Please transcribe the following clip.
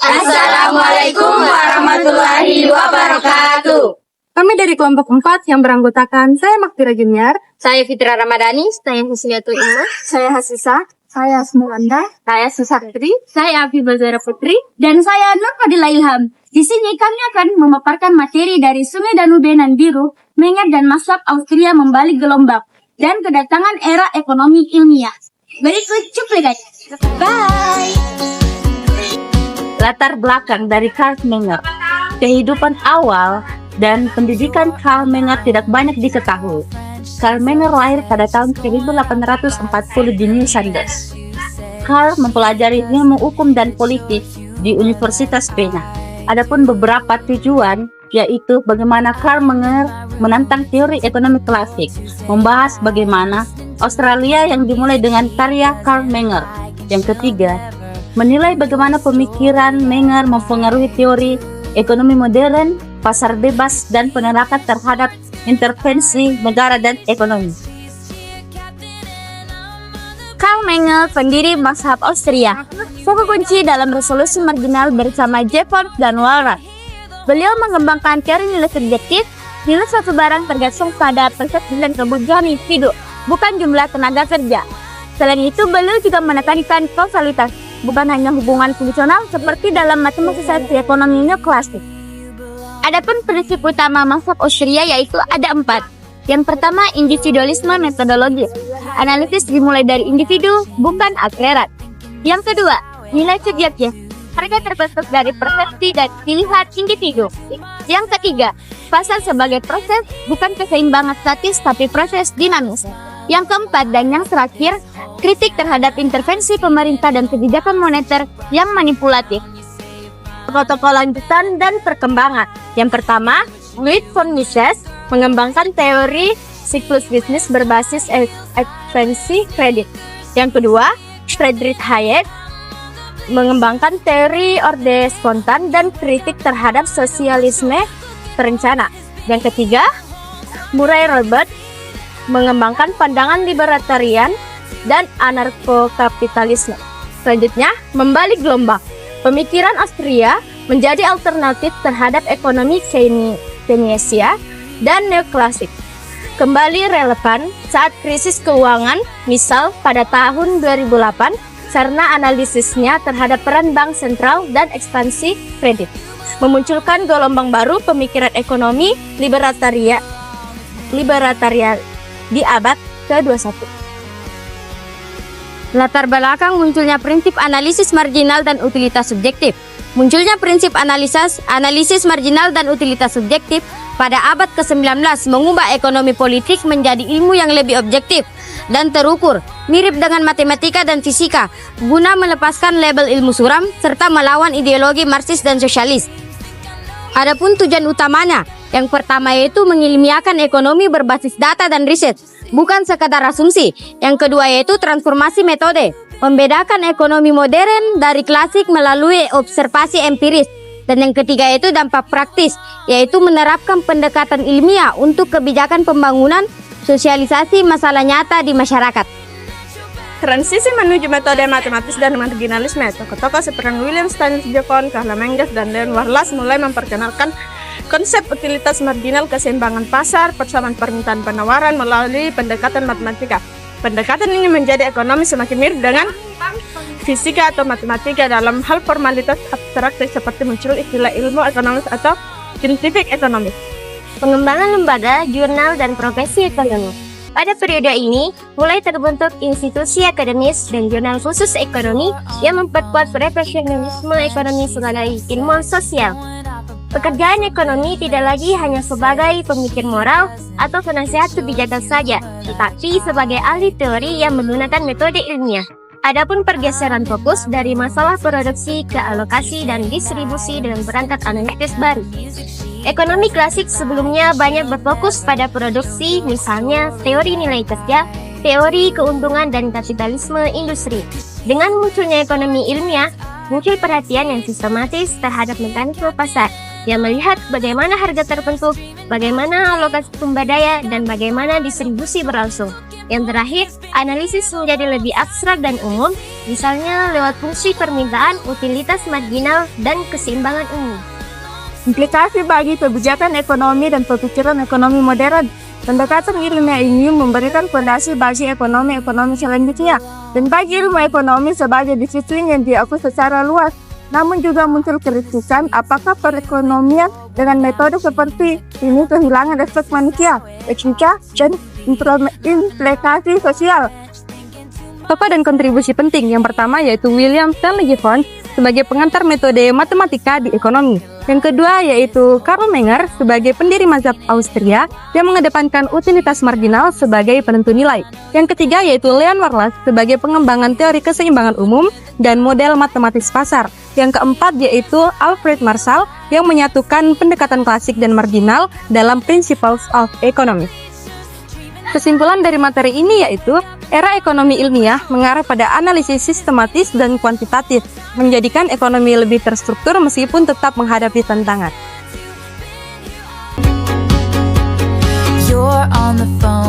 Assalamualaikum warahmatullahi wabarakatuh. Kami dari kelompok 4 yang beranggotakan saya Maktira Junior, Saya Fitra Ramadhani, saya Husniatul Iman, saya Hasisa, saya Asmuranda, saya Susaktri, Saya Afifah Zahra Putri, dan saya Nur Fadila Ilham. Di sini kami akan memaparkan materi dari Sungai Danube nan biru, Menger dan Maslach Austria membalik gelombang, dan kedatangan era ekonomi ilmiah. Berikut cuplikannya. Bye! Latar belakang dari Karl Menger. Kehidupan awal dan pendidikan Karl Menger tidak banyak diketahui. Karl Menger lahir pada tahun 1840 di Nieuw-Sands. Karl mempelajari ilmu hukum dan politik di Universitas Jena. Adapun beberapa tujuan, yaitu bagaimana Karl Menger menantang teori ekonomi klasik, membahas bagaimana Australia yang dimulai dengan karya Karl Menger. Yang ketiga, menilai bagaimana pemikiran Menger mempengaruhi teori ekonomi modern, pasar bebas, dan penolakan terhadap intervensi negara dan ekonomi. Karl Menger, pendiri mazhab Austria, fokus kunci dalam resolusi marginal bersama Jeffords dan Walras. Beliau mengembangkan teori nilai subjektif, nilai suatu barang tergantung pada persepsi dan kebutuhan individu, bukan jumlah tenaga kerja. Selain itu, beliau juga menekankan kausalitas, bukan hanya hubungan fungsional seperti dalam matematika ekonomi klasik. Adapun prinsip utama mazhab Austria yaitu ada 4. Yang pertama, individualisme metodologi. Analisis dimulai dari individu, bukan akhirat. Yang kedua, nilai subjektif. Harga terbentuk dari persepsi dan pilihan individu. Yang ketiga, pasar sebagai proses, bukan keseimbangan statis tapi proses dinamis. Yang keempat dan yang terakhir, kritik terhadap intervensi pemerintah dan kebijakan moneter yang manipulatif. Protokol lanjutan dan perkembangan. Yang pertama, Ludwig von Mises mengembangkan teori siklus bisnis berbasis ekspansi kredit. Yang kedua, Friedrich Hayek mengembangkan teori orde spontan dan kritik terhadap sosialisme terencana. Yang ketiga, Murray Rothbard mengembangkan pandangan libertarian dan anarko-kapitalisme. Selanjutnya, membalik gelombang. Pemikiran Austria menjadi alternatif terhadap ekonomi Keynesian dan neoklasik. Kembali relevan saat krisis keuangan, misal pada tahun 2008, karena analisisnya terhadap peran bank sentral dan ekspansi kredit. Memunculkan gelombang baru pemikiran ekonomi libertarian di abad ke-21. Latar belakang munculnya prinsip analisis marginal dan utilitas subjektif. Munculnya prinsip analisis marginal dan utilitas subjektif pada abad ke-19 mengubah ekonomi politik menjadi ilmu yang lebih objektif dan terukur, mirip dengan matematika dan fisika, guna melepaskan label ilmu suram serta melawan ideologi Marxis dan sosialis. Adapun tujuan utamanya, yang pertama yaitu mengilmiahkan ekonomi berbasis data dan riset, bukan sekadar asumsi. Yang kedua yaitu transformasi metode, membedakan ekonomi modern dari klasik melalui observasi empiris. Dan yang ketiga yaitu dampak praktis, yaitu menerapkan pendekatan ilmiah untuk kebijakan pembangunan, sosialisasi masalah nyata di masyarakat. Transisi menuju metode matematis dan marginalisme. Tokoh-tokoh seperti William Stanley Jevons, Karl Menger, dan Leon Warlas mulai memperkenalkan konsep utilitas marginal, keseimbangan pasar, persamaan permintaan penawaran melalui pendekatan matematika. Pendekatan ini menjadi ekonomi semakin mirip dengan fisika atau matematika dalam hal formalitas abstrak seperti muncul istilah ilmu ekonomis atau scientific economics. Pengembangan lembaga, jurnal, dan profesi ekonomi. Pada periode ini, mulai terbentuk institusi akademis dan jurnal khusus ekonomi yang memperkuat profesionalisme ekonomi sebagai ilmuwan sosial. Pekerjaan ekonomi tidak lagi hanya sebagai pemikir moral atau penasihat kebijakan saja, tetapi sebagai ahli teori yang menggunakan metode ilmiah. Adapun pergeseran fokus dari masalah produksi ke alokasi dan distribusi dengan perangkat analitis baru. Ekonomi klasik sebelumnya banyak berfokus pada produksi, misalnya teori nilai kerja, teori keuntungan dan kapitalisme industri. Dengan munculnya ekonomi ilmiah, muncul perhatian yang sistematis terhadap mekanisme pasar, yang melihat bagaimana harga terbentuk, bagaimana alokasi sumber daya, dan bagaimana distribusi berlangsung. Yang terakhir, analisis menjadi lebih abstrak dan umum, misalnya lewat fungsi permintaan, utilitas marginal, dan keseimbangan umum. Implikasi bagi kebijakan ekonomi dan pemikiran ekonomi modern. Pendekatan ilmiah ini memberikan fondasi bagi ekonomi selanjutnya dan bagi ilmu ekonomi sebagai disiplin yang diakui secara luas. Namun juga muncul kritikan apakah perekonomian dengan metode seperti ini kehilangan aspek manusia, etika, dan implikasi sosial. Tokoh dan kontribusi penting yang pertama yaitu William Stanley Jevons sebagai pengantar metode matematika di ekonomi. Yang kedua yaitu Karl Menger sebagai pendiri mazhab Austria yang mengedepankan utilitas marginal sebagai penentu nilai. Yang ketiga yaitu Leon Warlas sebagai pengembangan teori keseimbangan umum dan model matematis pasar. Yang keempat yaitu Alfred Marshall yang menyatukan pendekatan klasik dan marginal dalam Principles of Economics. Kesimpulan dari materi ini yaitu era ekonomi ilmiah mengarah pada analisis sistematis dan kuantitatif, menjadikan ekonomi lebih terstruktur meskipun tetap menghadapi tantangan. You're on the phone.